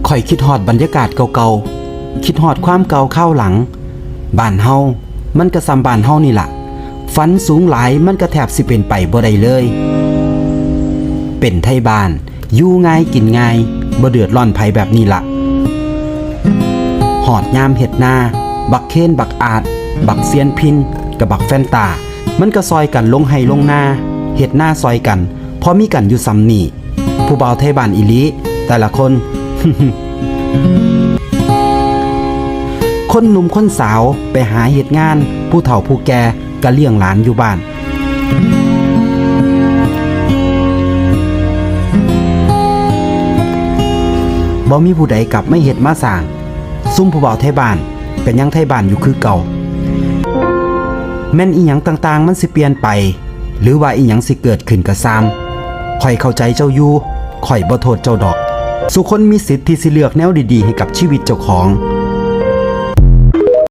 ข่อยคิดฮอดบรรยากาศเก่าๆคิดฮอดความเก่าข้าวหลังบ้านเฮามันก็ซ้ำบ้านเฮานี่ล่ะฝันสูงหลายมันก็แทบสิเป็นไปบ่ได้เลยเป็นไทบ้านอยู่ง่ายกินง่ายบ่เดือดร้อนไผแบบนี้ล่ะหอดยามเฮ็ดนาบักเคนบักอาดบักเซียนพินกับบักแฟนตามันก็ซอยกันลงให้ลงนาเฮ็ดนาซอยกันพอมีกันอยู่ซ้ำนี่ผู้บ่าวไทบ้านอีหลีแต่ละคน คนหนุ่มคนสาวไปหาเหตุงานผู้เฒ่าผู้แก่ก็เลี้ยงหลานอยู่บ้านบ่มีผู้ใดกลับไม่เฮ็ดมาสร้างซุ่มผู้บ่าวไทบ้านเป็นยังไทบ้านอยู่คือเก่าแม่นอีหยังต่างๆมันสิเปลี่ยนไปหรือว่าอีหยังสิเกิดขึ้นก็ซ้ำข่อยเข้าใจเจ้าอยู่ข่อยบ่โทษเจ้าดอกสุคนมีสิทธิ์ที่สิเลือกแนวดีๆให้กับชีวิตเจ้าของ